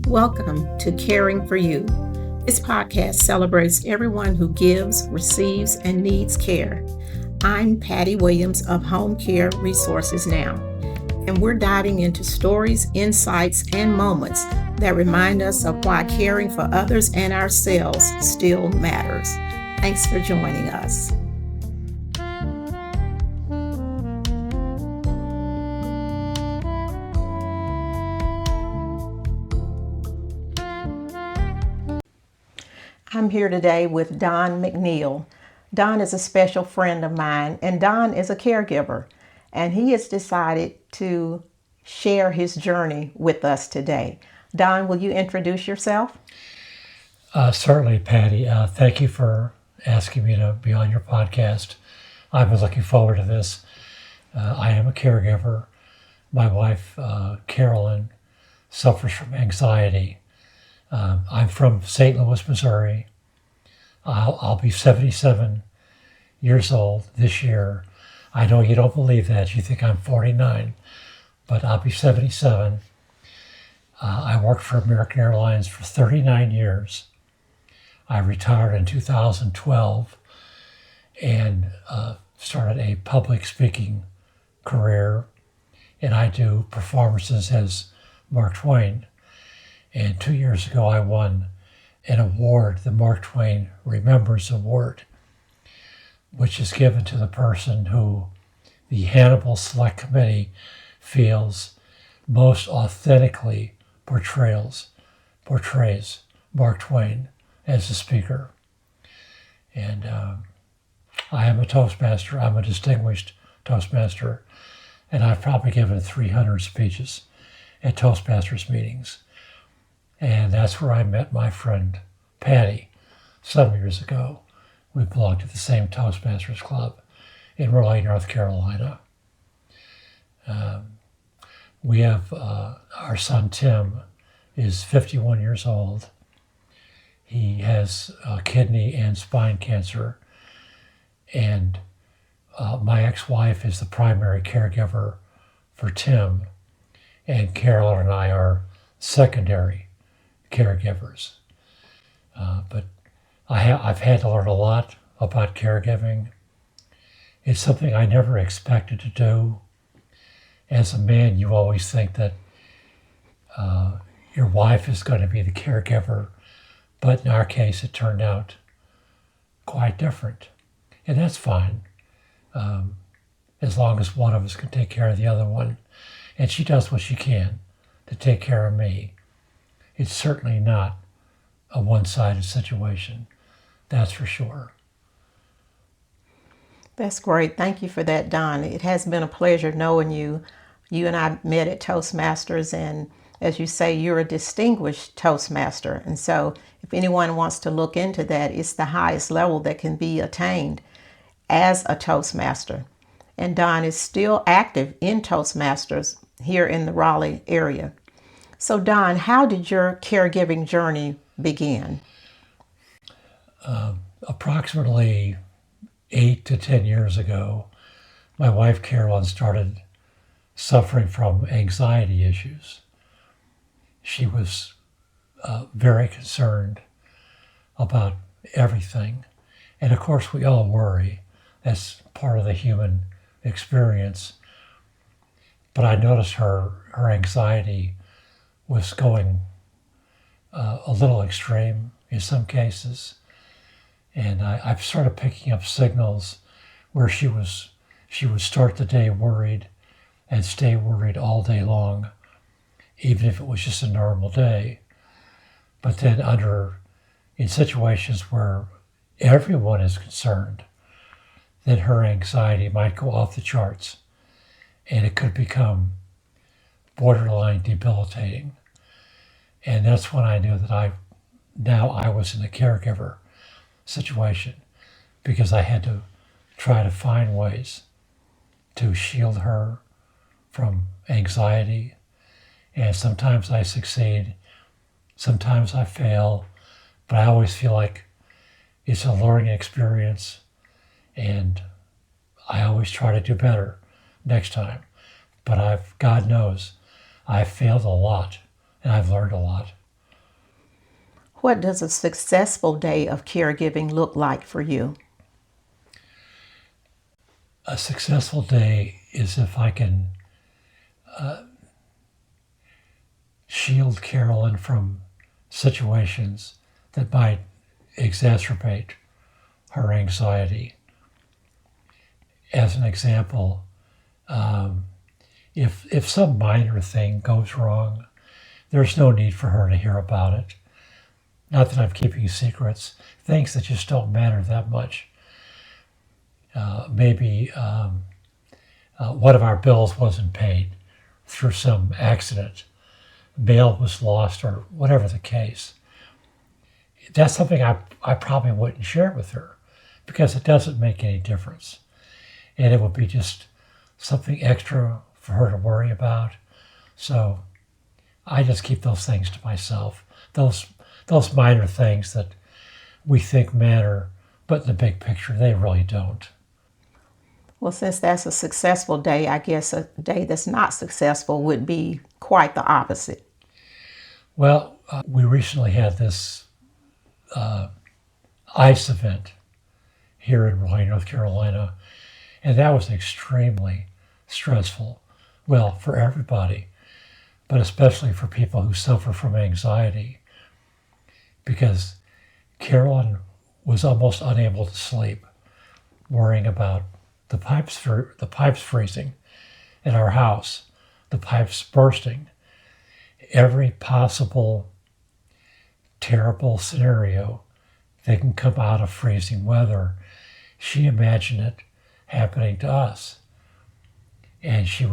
Welcome to Caring for You. This podcast celebrates everyone who gives, receives, and needs care. I'm Patty Williams of Home Care Resources Now, and we're diving into stories, insights, and moments that remind us of why caring for others and ourselves still matters. Thanks for joining us. I'm here today with Don McNeill. Don is a special friend of mine, and Don is a caregiver, and he has decided to share his journey with us today. Don, will you introduce yourself? Certainly, Patty. Thank you for asking me to be on your podcast. I've been looking forward to this. I am a caregiver. My wife, Carolyn, suffers from anxiety. I'm from St. Louis, Missouri. I'll be 77 years old this year. I know you don't believe that. You think I'm 49, but I'll be 77. I worked for American Airlines for 39 years. I retired in 2012 and started a public speaking career, and I do performances as Mark Twain. And 2 years ago, I won an award, the Mark Twain Remembers Award, which is given to the person who the Hannibal Select Committee feels most authentically portrays Mark Twain as a speaker. And I am a Toastmaster. I'm a distinguished Toastmaster, and I've probably given 300 speeches at Toastmasters meetings. And that's where I met my friend Patty some years ago. We belonged to the same Toastmasters Club in Raleigh, North Carolina. We have our son Tim is 51 years old. He has kidney and spine cancer. And my ex-wife is the primary caregiver for Tim. And Carolyn and I are secondary caregivers. But I've had to learn a lot about caregiving. It's something I never expected to do. As a man, you always think that your wife is going to be the caregiver, but in our case, it turned out quite different. And that's fine, as long as one of us can take care of the other one. And she does what she can to take care of me. It's certainly not a one-sided situation, that's for sure. That's great. Thank you for that, Don. It has been a pleasure knowing you. You and I met at Toastmasters, and as you say, you're a distinguished Toastmaster. And so if anyone wants to look into that, it's the highest level that can be attained as a Toastmaster. And Don is still active in Toastmasters here in the Raleigh area. So Don, how did your caregiving journey begin? Approximately 8 to 10 years ago, my wife Carolyn started suffering from anxiety issues. She was very concerned about everything. And of course, we all worry. That's part of the human experience. But I noticed her anxiety was going a little extreme in some cases. And I started picking up signals where she would start the day worried and stay worried all day long, even if it was just a normal day. But then in situations where everyone is concerned, then her anxiety might go off the charts, and it could become borderline debilitating. And that's when I knew that I was in a caregiver situation, because I had to try to find ways to shield her from anxiety. And sometimes I succeed, sometimes I fail, but I always feel like it's a learning experience, and I always try to do better next time. But God knows, I've failed a lot, and I've learned a lot. What does a successful day of caregiving look like for you? A successful day is if I can shield Carolyn from situations that might exacerbate her anxiety. As an example, if some minor thing goes wrong, there's no need for her to hear about it. Not that I'm keeping secrets, things that just don't matter that much. Maybe one of our bills wasn't paid through some accident, mail was lost, or whatever the case. That's something I probably wouldn't share with her because it doesn't make any difference. And it would be just something extra for her to worry about. So I just keep those things to myself. Those minor things that we think matter, but in the big picture, they really don't. Well, since that's a successful day, I guess a day that's not successful would be quite the opposite. Well, we recently had this ice event here in Raleigh, North Carolina, and that was extremely stressful. Well, for everybody, but especially for people who suffer from anxiety, because Carolyn was almost unable to sleep, worrying about the pipes freezing in our house, the pipes bursting, every possible terrible scenario that can come out of freezing weather. She imagined it happening to us. And she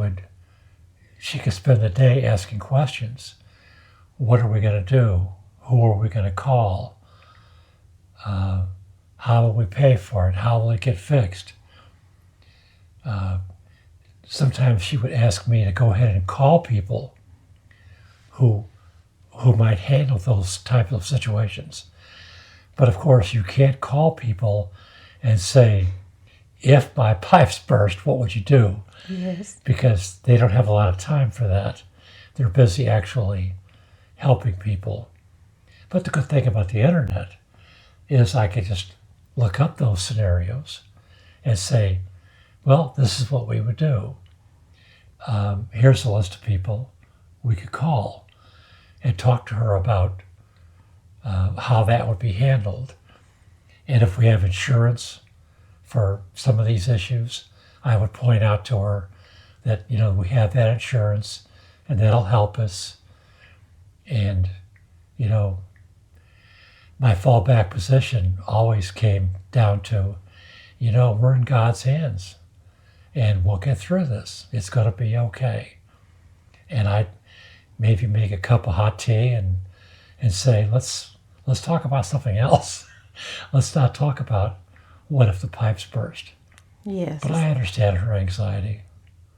could spend the day asking questions. What are we going to do? Who are we going to call? How will we pay for it? How will it get fixed? Sometimes she would ask me to go ahead and call people who might handle those types of situations. But of course, you can't call people and say, if my pipes burst, what would you do? Yes. Because they don't have a lot of time for that. They're busy actually helping people. But the good thing about the internet is I could just look up those scenarios and say, well, this is what we would do. Here's a list of people we could call and talk to her about how that would be handled. And if we have insurance for some of these issues, I would point out to her that, we have that insurance and that'll help us. And, my fallback position always came down to, we're in God's hands and we'll get through this. It's going to be okay. And I'd maybe make a cup of hot tea and say, let's talk about something else. Let's not talk about what if the pipes burst. Yes. But I understand her anxiety.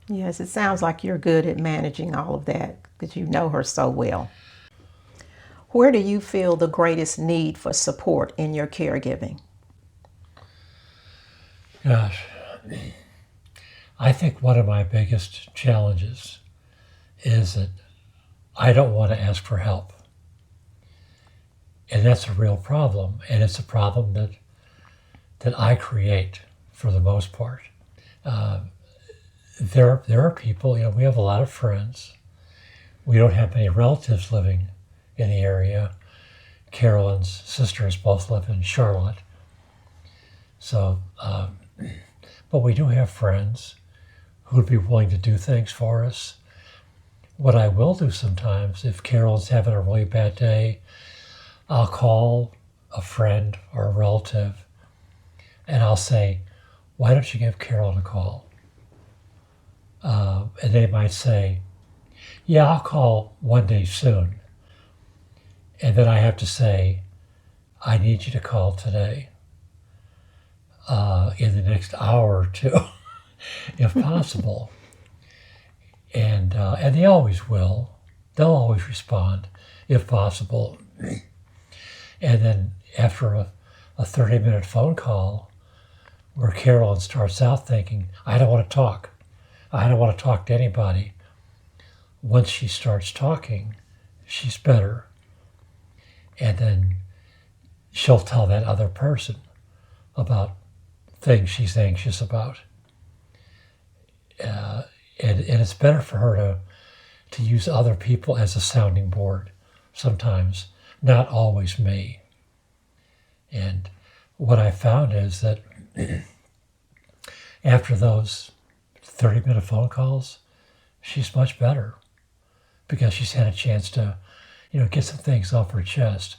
Yes, it sounds like you're good at managing all of that because you know her so well. Where do you feel the greatest need for support in your caregiving? Gosh, I think one of my biggest challenges is that I don't want to ask for help. And that's a real problem. And it's a problem that I create for the most part. There are people, we have a lot of friends. We don't have many relatives living in the area. Carolyn's sisters both live in Charlotte. So, but we do have friends who'd be willing to do things for us. What I will do sometimes, if Carolyn's having a really bad day, I'll call a friend or a relative and I'll say, why don't you give Carolyn a call? And they might say, yeah, I'll call one day soon. And then I have to say, I need you to call today, in the next hour or two, if possible. And they always will. They'll always respond, if possible. And then after a 30-minute phone call where Carolyn starts out thinking, I don't want to talk. I don't want to talk to anybody. Once she starts talking, she's better. and then she'll tell that other person about things she's anxious about. And it's better for her to use other people as a sounding board sometimes, not always me. And what I found is that after those 30-minute phone calls, she's much better because she's had a chance to, get some things off her chest.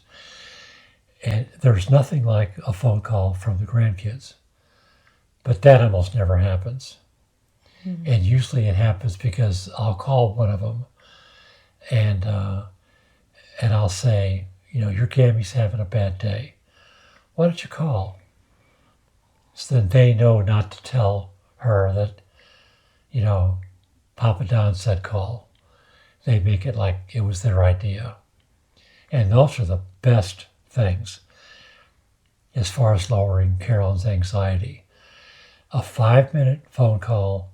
And there's nothing like a phone call from the grandkids, but that almost never happens. Mm-hmm. And usually it happens because I'll call one of them and I'll say, your Gammy's having a bad day. Why don't you call? So then they know not to tell her that, Papa Don said call. They make it like it was their idea. And those are the best things as far as lowering Carolyn's anxiety. A 5-minute phone call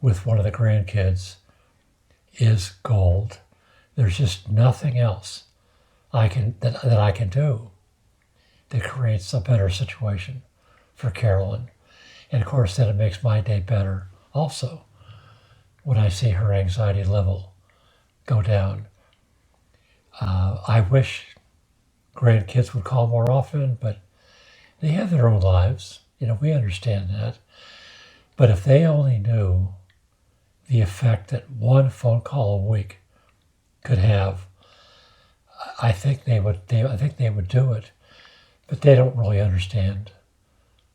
with one of the grandkids is gold. There's just nothing else that I can do that creates a better situation for Carolyn. And of course, then it makes my day better also when I see her anxiety level go down. I wish grandkids would call more often, but they have their own lives. We understand that. But if they only knew the effect that one phone call a week could have, I think they would do it. But they don't really understand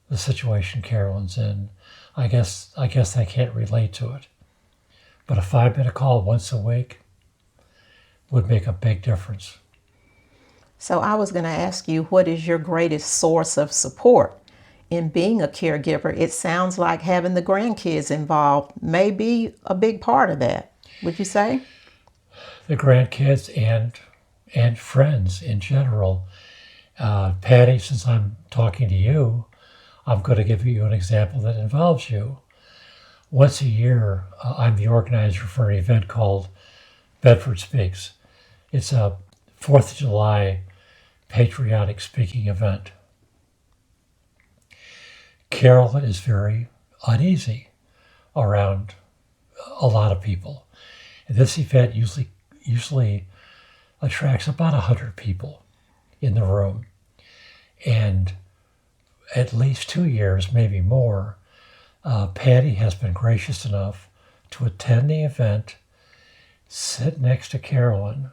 the situation Carolyn's in. I guess they can't relate to it. But a 5-minute call once a week would make a big difference. So I was going to ask you, what is your greatest source of support in being a caregiver? It sounds like having the grandkids involved may be a big part of that. Would you say? The grandkids and friends in general. Patty, since I'm talking to you, I'm going to give you an example that involves you. Once a year, I'm the organizer for an event called Bedford Speaks. It's a 4th of July patriotic speaking event. Carolyn is very uneasy around a lot of people. And this event usually attracts about 100 people in the room. And at least 2 years, maybe more, Patty has been gracious enough to attend the event, sit next to Carolyn,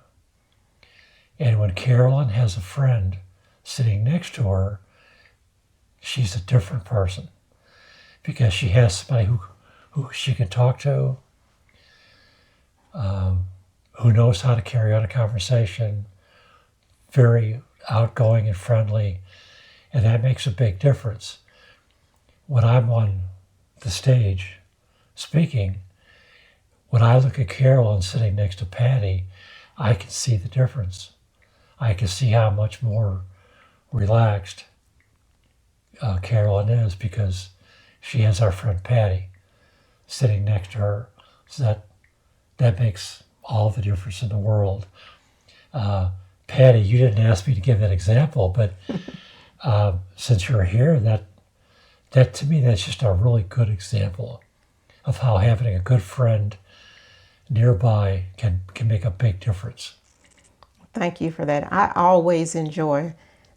and when Carolyn has a friend sitting next to her, she's a different person because she has somebody who she can talk to, who knows how to carry on a conversation, very outgoing and friendly, and that makes a big difference. When I'm on the stage speaking, when I look at Carolyn sitting next to Patty, I can see the difference. I can see how much more relaxed Carolyn is because she has our friend Patty sitting next to her. So that makes all the difference in the world. Patty, you didn't ask me to give that example, but since you're here, that to me, that's just a really good example of how having a good friend nearby can make a big difference. Thank you for that. I always enjoy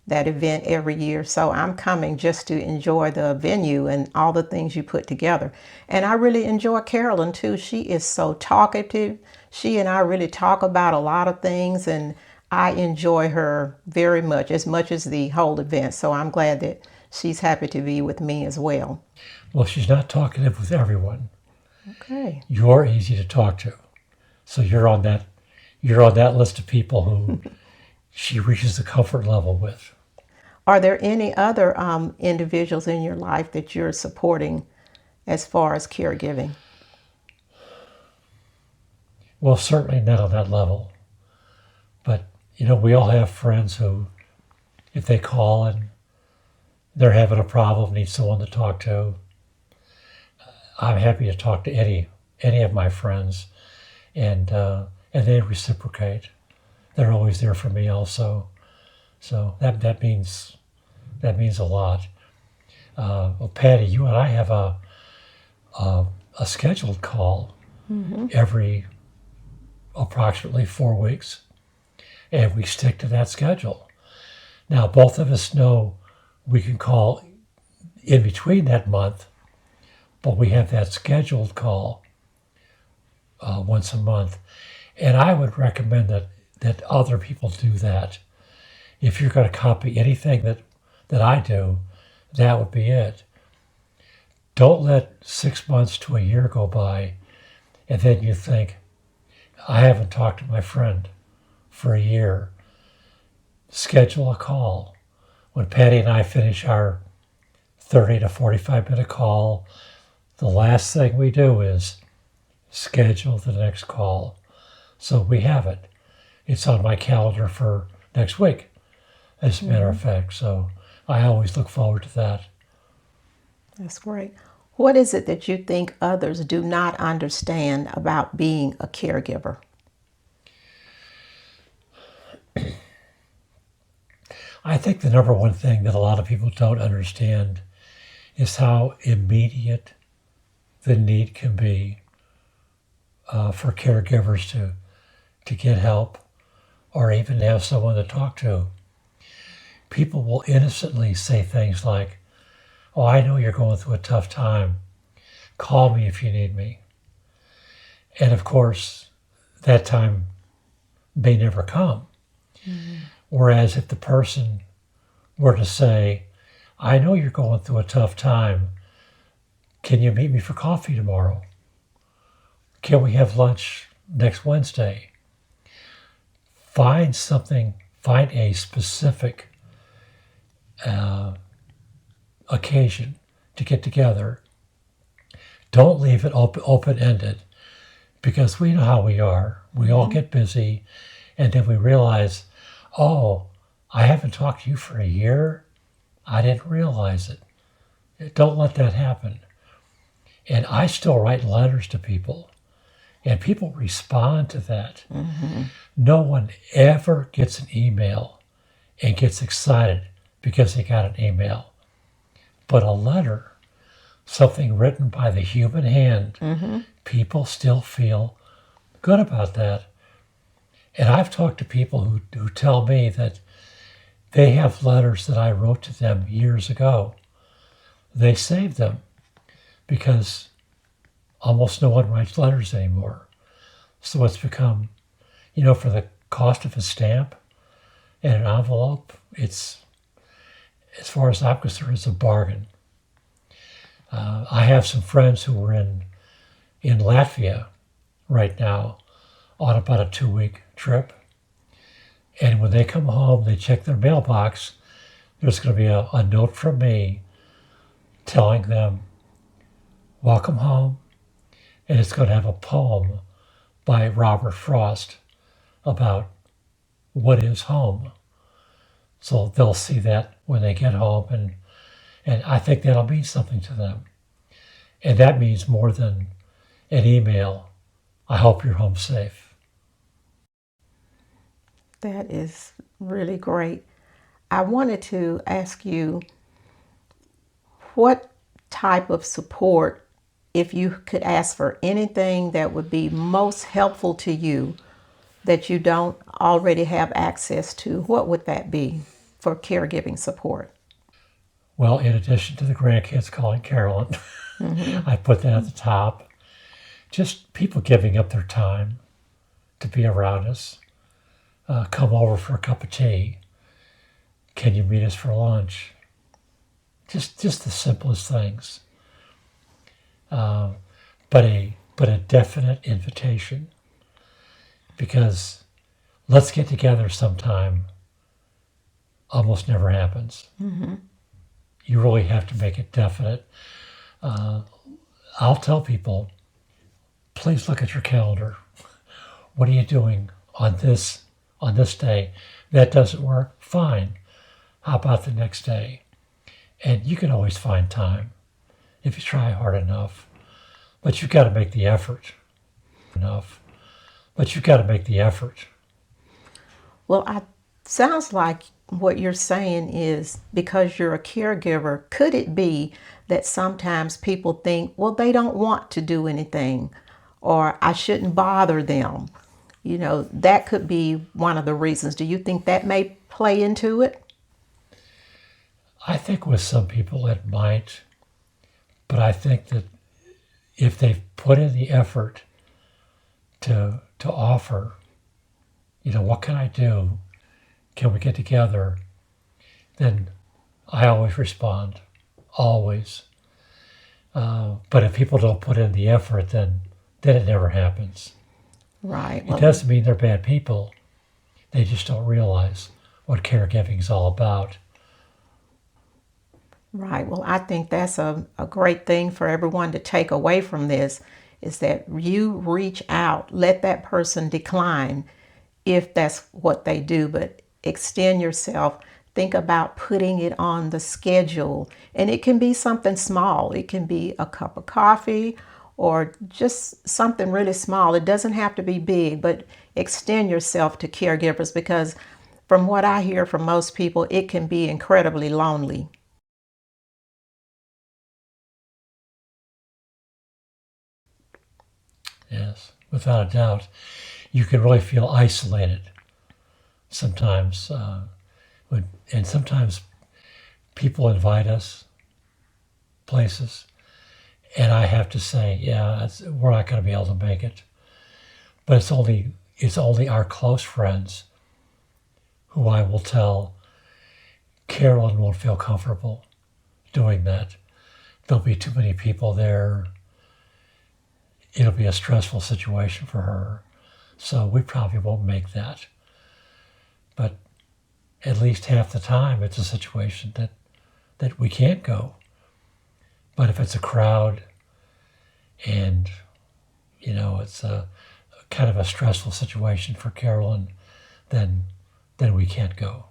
that event every year, so I'm coming just to enjoy the venue and all the things you put together. And I really enjoy Carolyn too. She is so talkative. She and I really talk about a lot of things, and I enjoy her very much as the whole event. So I'm glad that she's happy to be with me as well. Well, she's not talkative with everyone. Okay. You're easy to talk to. So you're on that list of people who she reaches the comfort level with. Are there any other individuals in your life that you're supporting as far as caregiving? Well, certainly not on that level. But, we all have friends who, if they call and they're having a problem, need someone to talk to, I'm happy to talk to any of my friends, and they reciprocate. They're always there for me also. So that means a lot. Well, Patty, you and I have a scheduled call every approximately 4 weeks, and we stick to that schedule. Now, both of us know we can call in between that month, but we have that scheduled call once a month. And I would recommend that other people do that. If you're going to copy anything that I do, that would be it. Don't let 6 months to a year go by and then you think, I haven't talked to my friend for a year. Schedule a call. When Patty and I finish our 30 to 45-minute call, the last thing we do is schedule the next call. So we have it. It's on my calendar for next week, as a matter of fact. So I always look forward to that. That's great. What is it that you think others do not understand about being a caregiver? I think the number one thing that a lot of people don't understand is how immediate the need can be for caregivers to get help or even have someone to talk to. People will innocently say things like, oh, I know you're going through a tough time. Call me if you need me. And of course, that time may never come. Whereas if the person were to say, I know you're going through a tough time. Can you meet me for coffee tomorrow? Can we have lunch next Wednesday? Find a specific occasion to get together. Don't leave it open-ended, because we know how we are. We all get busy, and then we realize, oh, I haven't talked to you for a year. I didn't realize it. Don't let that happen. And I still write letters to people, and people respond to that. No one ever gets an email and gets excited because they got an email. But a letter, something written by the human hand, people still feel good about that. And I've talked to people who tell me that they have letters that I wrote to them years ago. They saved them because almost no one writes letters anymore. So it's become, for the cost of a stamp and an envelope, it's, as far as I'm concerned, it's a bargain. I have some friends who are in Latvia right now on about a 2-week trip. And when they come home, they check their mailbox. There's going to be a note from me telling them, welcome home. And it's going to have a poem by Robert Frost about what is home. So they'll see that when they get home, and I think that'll mean something to them. And that means more than an email. I hope you're home safe. That is really great. I wanted to ask you, what type of support, if you could ask for anything that would be most helpful to you that you don't already have access to, what would that be for caregiving support? Well, in addition to the grandkids calling Carolyn, I put that at the top. Just people giving up their time to be around us. Come over for a cup of tea. Can you meet us for lunch? Just the simplest things. But a definite invitation. Because let's get together sometime almost never happens. You really have to make it definite. I'll tell people, please look at your calendar. What are you doing on this day? That doesn't work? Fine. How about the next day? And you can always find time if you try hard enough. But you've got to make the effort. Well, sounds like what you're saying is because you're a caregiver, could it be that sometimes people think, well, they don't want to do anything or I shouldn't bother them? You know, that could be one of the reasons. Do you think that may play into it? I think with some people it might, but I think that if they've put in the effort to offer, you know, what can I do? Can we get together? Then I always respond, always. But if people don't put in the effort, then it never happens. Right. It doesn't mean they're bad people. They just don't realize what caregiving is all about. Right. Well, I think that's a great thing for everyone to take away from this is that you reach out, let that person decline if that's what they do, but extend yourself. Think about putting it on the schedule. And it can be something small. It can be a cup of coffee or just something really small. It doesn't have to be big, but extend yourself to caregivers because from what I hear from most people, it can be incredibly lonely. Yes, without a doubt. You can really feel isolated sometimes. And sometimes people invite us places, and I have to say, yeah, we're not going to be able to make it. But it's only our close friends who I will tell, Carolyn won't feel comfortable doing that. There'll be too many people there. It'll be a stressful situation for her. So we probably won't make that. But at least half the time, it's a situation that we can't go. But if it's a crowd and, you know, it's a kind of a stressful situation for Carolyn, then we can't go.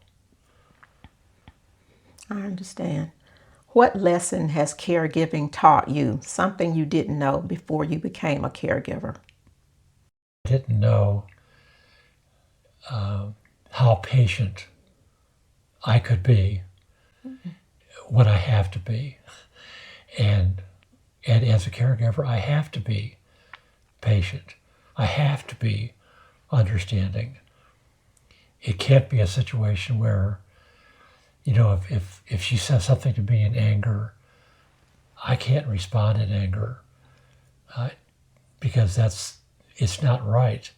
I understand. What lesson has caregiving taught you? Something you didn't know before you became a caregiver? I didn't know how patient I could be when I have to be. And as a caregiver, I have to be patient. I have to be understanding. It can't be a situation where, you know, if she says something to me in anger, I can't respond in anger because it's not right,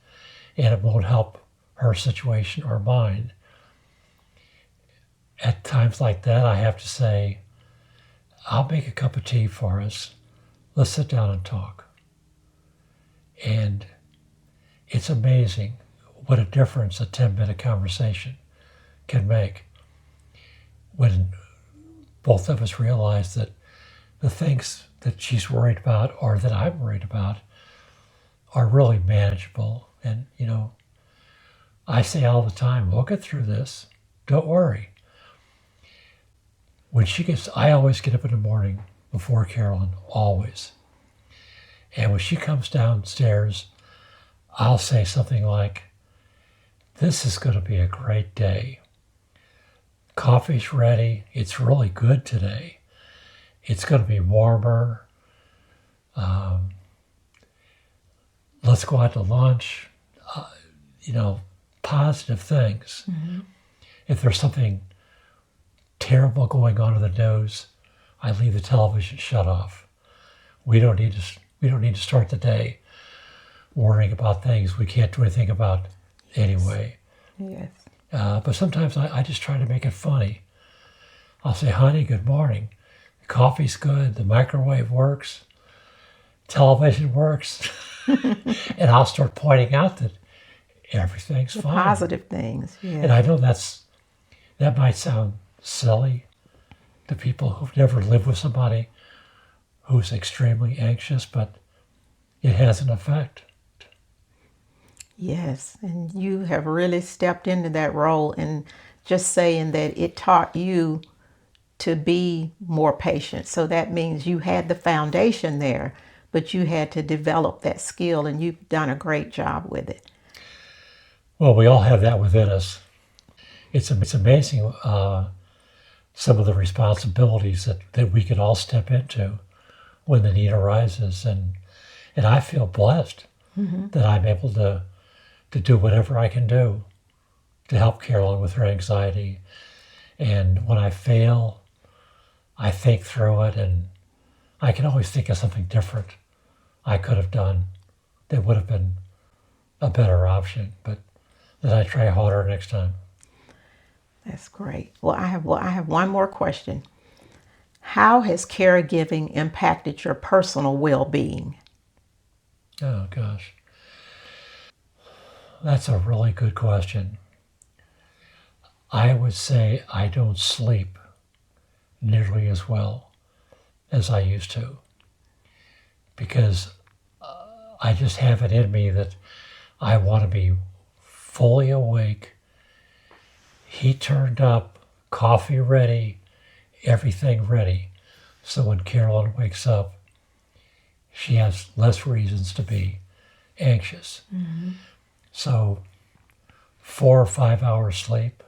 and it won't help her situation or mine. At times like that, I have to say, I'll make a cup of tea for us. Let's sit down and talk. And it's amazing what a difference a 10-minute conversation can make when both of us realize that the things that she's worried about or that I'm worried about are really manageable. And, you know, I say all the time, we'll get through this. Don't worry. I always get up in the morning before Carolyn, always. And when she comes downstairs, I'll say something like, this is going to be a great day. Coffee's ready. It's really good today. It's going to be warmer. Let's go out to lunch. You know, positive things. Mm-hmm. If there's something terrible going on in the news, I leave the television shut off. We don't need to start the day worrying about things we can't do anything about anyway. Yes. But sometimes I just try to make it funny. I'll say, honey, good morning. The coffee's good. The microwave works. Television works. And I'll start pointing out that everything's fine. Positive things. Yeah. And I know that might sound silly to people who've never lived with somebody who's extremely anxious, but it has an effect. Yes, and you have really stepped into that role and just saying that it taught you to be more patient. So that means you had the foundation there, but you had to develop that skill, and you've done a great job with it. Well, we all have that within us. it's amazing some of the responsibilities that we can all step into when the need arises, and I feel blessed that I'm able to do whatever I can do to help Carolyn with her anxiety. And when I fail, I think through it, and I can always think of something different I could have done that would have been a better option, but then I try harder next time. That's great. Well, I have one more question. How has caregiving impacted your personal well-being? Oh gosh, that's a really good question. I would say I don't sleep nearly as well as I used to because I just have it in me that I want to be fully awake, heat turned up, coffee ready, everything ready. So when Carolyn wakes up, she has less reasons to be anxious. So 4 or 5 hours sleep,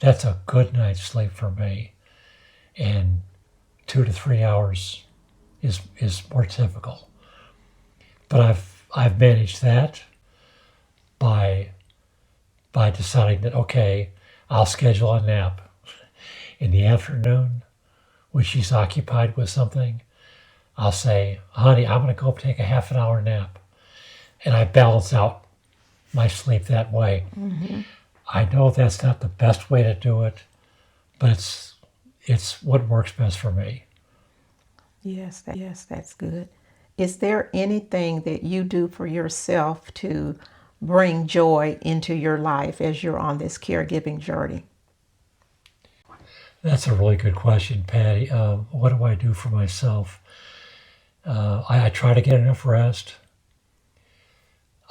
that's a good night's sleep for me. And 2 to 3 hours is more typical. But I've managed that by deciding that, okay, I'll schedule a nap in the afternoon when she's occupied with something. I'll say, honey, I'm going to go take a half an hour nap. And I balance out my sleep that way. I know that's not the best way to do it, but it's what works best for me. Yes, that's good. Is there anything that you do for yourself to bring joy into your life as you're on this caregiving journey? That's a really good question, Patty. What do I do for myself? I try to get enough rest.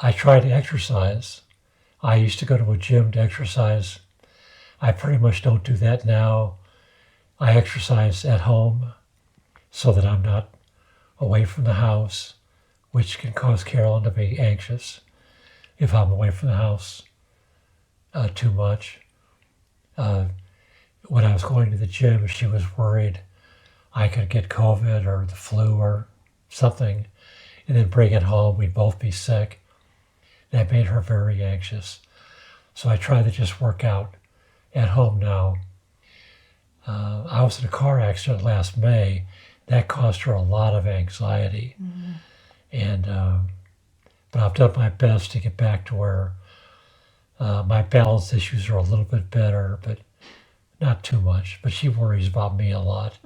I try to exercise. I used to go to a gym to exercise. I pretty much don't do that now. I exercise at home so that I'm not away from the house, which can cause Carolyn to be anxious if I'm away from the house too much. When I was going to the gym, she was worried I could get COVID or the flu or something, and then bring it home. We'd both be sick. That made her very anxious. So I try to just work out at home now. I was in a car accident last May. That caused her a lot of anxiety. And but I've done my best to get back to where my balance issues are a little bit better, but not too much. But she worries about me a lot.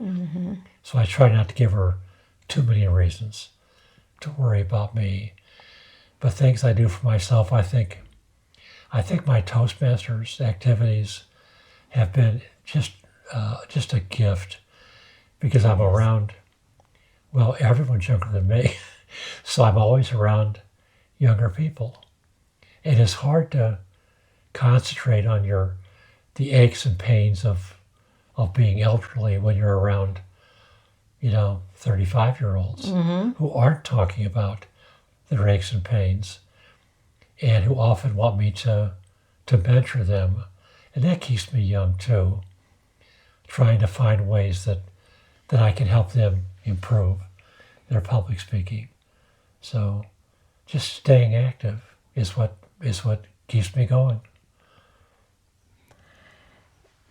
So I try not to give her too many reasons to worry about me. But things I do for myself, I think my Toastmasters activities have been just a gift because I'm around, well, everyone's younger than me. So I'm always around younger people. And it's hard to concentrate on the aches and pains of being elderly when you're around, 35-year-olds who aren't talking about their aches and pains and who often want me to mentor them. And that keeps me young too, trying to find ways that I can help them improve their public speaking. So just staying active is what keeps me going.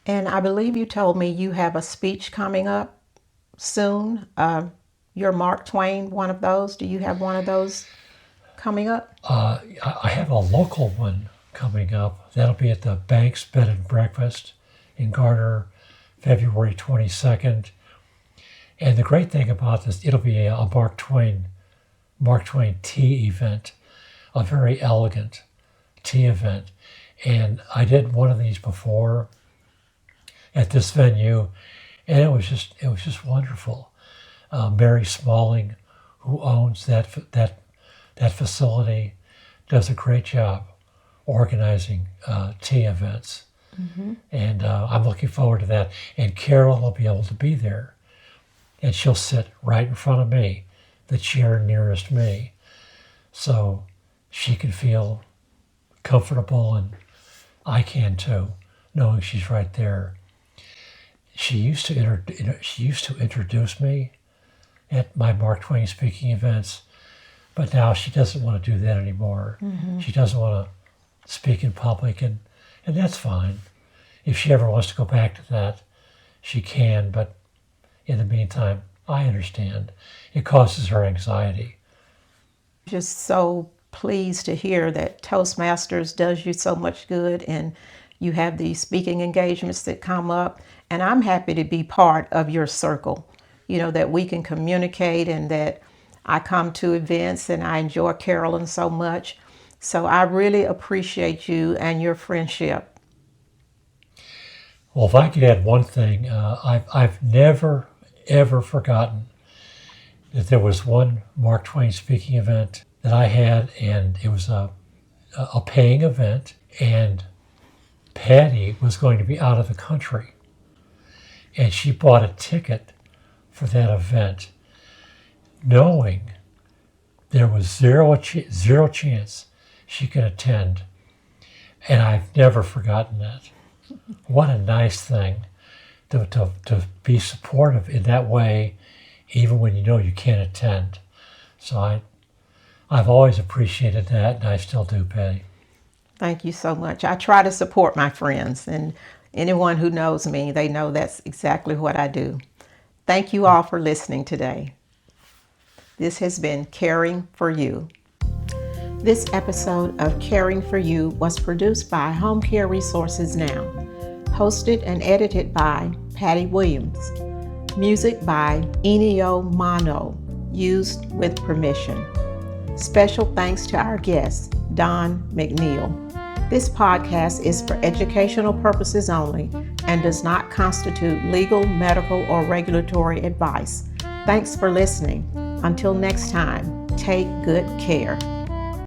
And I believe you told me you have a speech coming up soon. You're Mark Twain, one of those. Do you have one of those coming up? I have a local one coming up. That'll be at the Banks Bed and Breakfast in Garner, February 22nd. And the great thing about this, it'll be a Mark Twain tea event, a very elegant tea event. And I did one of these before at this venue, and it was just wonderful. Mary Smalling, who owns that facility, does a great job organizing tea events, and I'm looking forward to that. And Carol will be able to be there, and she'll sit right in front of me, the chair nearest me, so she can feel comfortable, and I can too. knowing she's right there. She used to introduce me at my Mark Twain speaking events, but now she doesn't want to do that anymore. She doesn't want to speak in public, and that's fine. If she ever wants to go back to that, she can, but in the meantime, I understand. It causes her anxiety. Just so pleased to hear that Toastmasters does you so much good, and you have these speaking engagements that come up, and I'm happy to be part of your circle, that we can communicate, and that I come to events and I enjoy Carolyn so much. So I really appreciate you and your friendship. Well, if I could add one thing, I've never, ever forgotten that there was one Mark Twain speaking event that I had, and it was a paying event, and Patty was going to be out of the country, and she bought a ticket for that event, knowing there was zero chance she could attend, and I've never forgotten that. What a nice thing to be supportive in that way, even when you know you can't attend. So I've always appreciated that, and I still do, Patty. Thank you so much. I try to support my friends, and anyone who knows me, they know that's exactly what I do. Thank you all for listening today. This has been Caring for You. This episode of Caring for You was produced by Home Care Resources Now, hosted and edited by Patty Williams. Music by Ennio Mono, used with permission. Special thanks to our guest, Don McNeill. This podcast is for educational purposes only and does not constitute legal, medical, or regulatory advice. Thanks for listening. Until next time, take good care.